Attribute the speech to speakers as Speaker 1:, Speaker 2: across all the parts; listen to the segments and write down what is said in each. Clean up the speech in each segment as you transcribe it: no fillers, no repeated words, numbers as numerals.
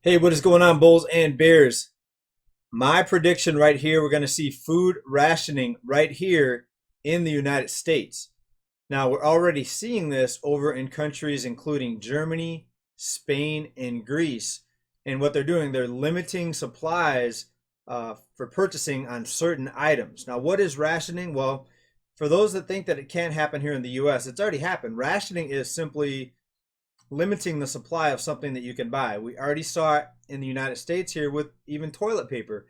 Speaker 1: Hey, what is going on, Bulls and Bears? My prediction right here, we're going to see food rationing right here in the United States. Now, we're already seeing this over in countries including Germany, Spain, and Greece. And what they're doing, they're limiting supplies for purchasing on certain items. Now, what is rationing? Well, for those that think that it can't happen here in the US, it's already happened. Rationing is simply limiting the supply of something that you can buy. We already saw it in the United States here with even toilet paper.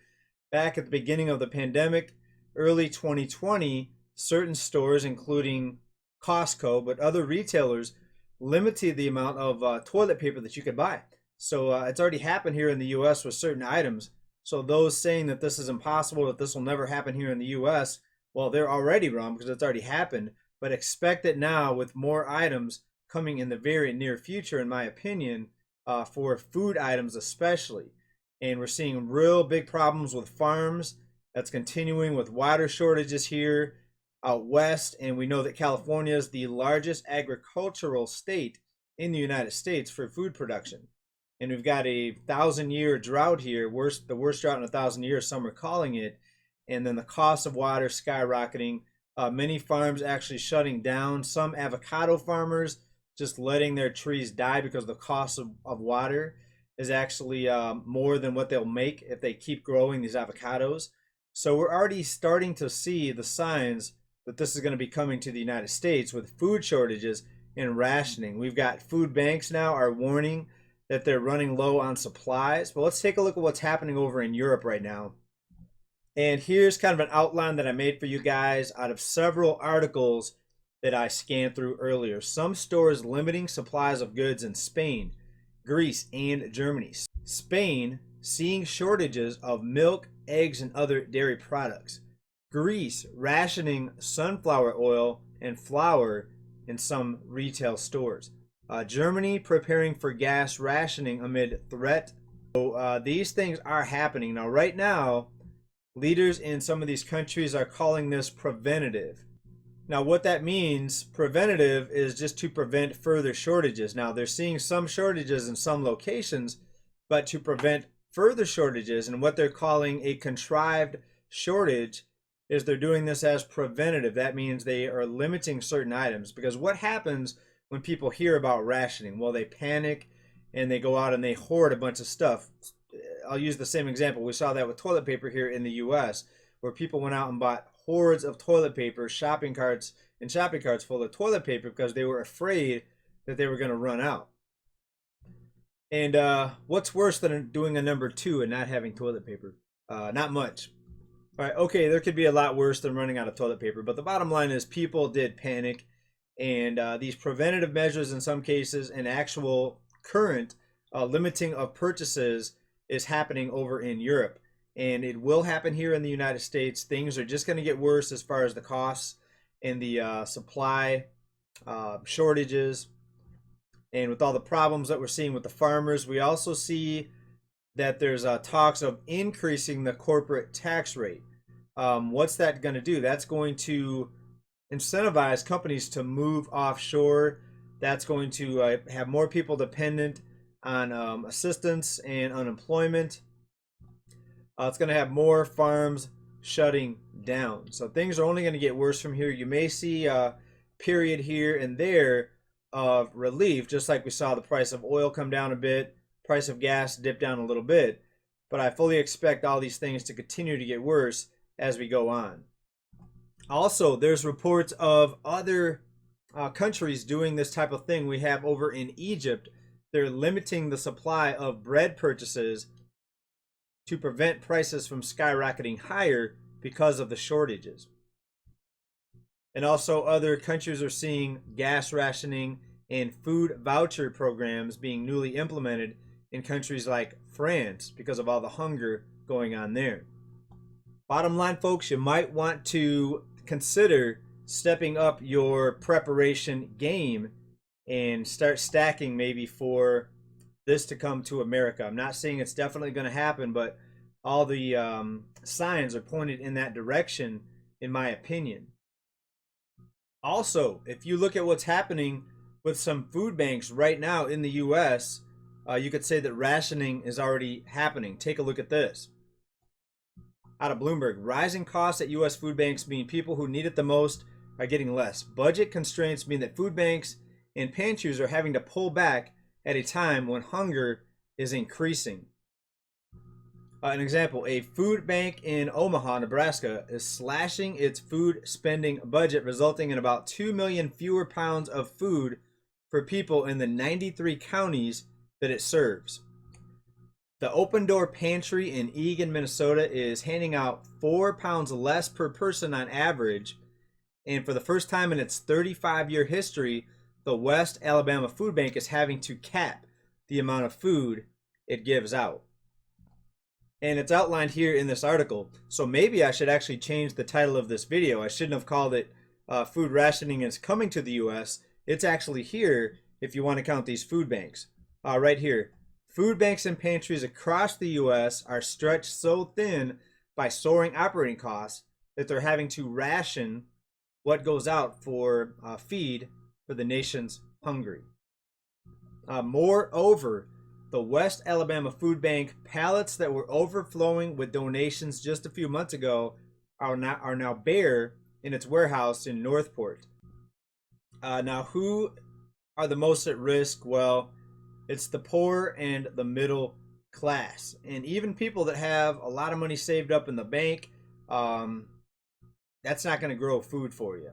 Speaker 1: Back at the beginning of the pandemic, early 2020, certain stores, including Costco, but other retailers, limited the amount of toilet paper that you could buy. So it's already happened here in the US with certain items. So those saying that this is impossible, that this will never happen here in the US, well, they're already wrong because it's already happened. But expect it now with more items coming in the very near future, in my opinion, for food items especially. And we're seeing real big problems with farms. That's continuing with water shortages here out west. And we know that California is the largest agricultural state in the United States for food production. And we've got a 1,000-year drought here, the worst drought in 1,000 years, some are calling it. And then the cost of water skyrocketing. Many farms actually shutting down. Some avocado farmers just letting their trees die because the cost of water is actually more than what they'll make if they keep growing these avocados. So we're already starting to see the signs that this is going to be coming to the United States with food shortages and rationing. We've got food banks now are warning that they're running low on supplies. But let's take a look at what's happening over in Europe right now. And here's kind of an outline that I made for you guys out of several articles that I scanned through earlier. Some stores limiting supplies of goods in Spain, Greece, and Germany. Spain seeing shortages of milk, eggs, and other dairy products. Greece rationing sunflower oil and flour in some retail stores. Germany preparing for gas rationing amid threat. So these things are happening. Now, right now, leaders in some of these countries are calling this preventative. Now, what that means, preventative, is just to prevent further shortages. Now, they're seeing some shortages in some locations, but to prevent further shortages, and what they're calling a contrived shortage, is they're doing this as preventative. That means they are limiting certain items. Because what happens when people hear about rationing? Well, they panic and they go out and they hoard a bunch of stuff. I'll use the same example. We saw that with toilet paper here in the US, where people went out and bought hordes of toilet paper, shopping carts full of toilet paper because they were afraid that they were going to run out. And what's worse than doing a number two and not having toilet paper? Not much. All right, okay, there could be a lot worse than running out of toilet paper, but the bottom line is people did panic, and these preventative measures in some cases and actual current limiting of purchases is happening over in Europe. And it will happen here in the United States. Things are just going to get worse as far as the costs and the supply shortages. And with all the problems that we're seeing with the farmers, we also see that there's talks of increasing the corporate tax rate. What's that going to do? That's going to incentivize companies to move offshore. That's going to have more people dependent on assistance and unemployment. It's going to have more farms shutting down. So things are only going to get worse from here. You may see a period here and there of relief, just like we saw the price of oil come down a bit, price of gas dip down a little bit. But I fully expect all these things to continue to get worse as we go on. Also, there's reports of other countries doing this type of thing. We have over in Egypt, they're limiting the supply of bread purchases to prevent prices from skyrocketing higher because of the shortages. And also other countries are seeing gas rationing and food voucher programs being newly implemented in countries like France because of all the hunger going on there. Bottom line, folks, you might want to consider stepping up your preparation game and start stacking maybe for this to come to America. I'm not saying it's definitely going to happen, but all the signs are pointed in that direction, in my opinion. Also, if you look at what's happening with some food banks right now in the U.S., you could say that rationing is already happening. Take a look at this. Out of Bloomberg, rising costs at U.S. food banks mean people who need it the most are getting less. Budget constraints mean that food banks and pantries are having to pull back at a time when hunger is increasing. An example, a food bank in Omaha, Nebraska is slashing its food spending budget, resulting in about 2 million fewer pounds of food for people in the 93 counties that it serves. The Open Door Pantry in Eagan, Minnesota is handing out 4 pounds less per person on average. And for the first time in its 35-year history, the West Alabama Food Bank is having to cap the amount of food it gives out. And it's outlined here in this article. So maybe I should actually change the title of this video. I shouldn't have called it Food Rationing is Coming to the U.S. It's actually here if you want to count these food banks. Right here. Food banks and pantries across the U.S. are stretched so thin by soaring operating costs that they're having to ration what goes out for feed for the nation's hungry. Moreover, the West Alabama Food Bank pallets that were overflowing with donations just a few months ago are now bare in its warehouse in Northport. Now, who are the most at risk? Well, it's the poor and the middle class, and even people that have a lot of money saved up in the bank. That's not going to grow food for you.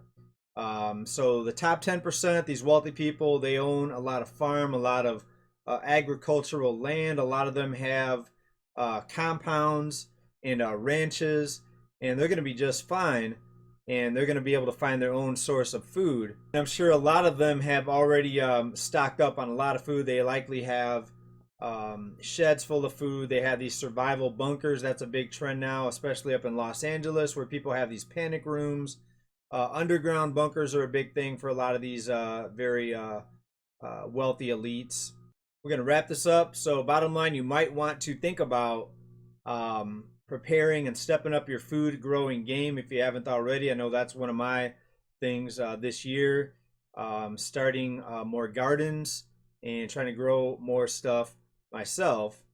Speaker 1: So the top 10%, these wealthy people, they own a lot of farm, a lot of agricultural land. A lot of them have compounds and ranches, and they're going to be just fine, and they're going to be able to find their own source of food. And I'm sure a lot of them have already stocked up on a lot of food. They likely have sheds full of food. They have these survival bunkers. That's a big trend now, especially up in Los Angeles, where people have these panic rooms. Underground bunkers are a big thing for a lot of these very wealthy elites. We're going to wrap this up. So bottom line, you might want to think about preparing and stepping up your food growing game if you haven't already. I know that's one of my things this year, starting more gardens and trying to grow more stuff myself.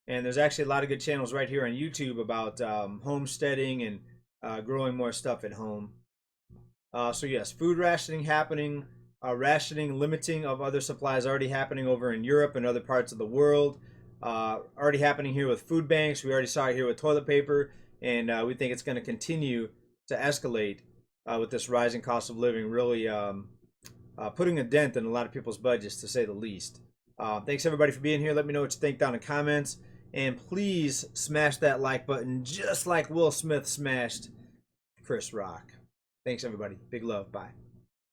Speaker 1: And there's actually a lot of good channels right here on YouTube about homesteading and growing more stuff at home. So yes, food rationing happening. Rationing, limiting of other supplies already happening over in Europe and other parts of the world. Already happening here with food banks. We already saw it here with toilet paper, and we think it's going to continue to escalate with this rising cost of living, really putting a dent in a lot of people's budgets, to say the least. Thanks everybody for being here. Let me know what you think down in the comments, and please smash that like button just like Will Smith smashed Chris Rock. Thanks everybody. Big love. Bye.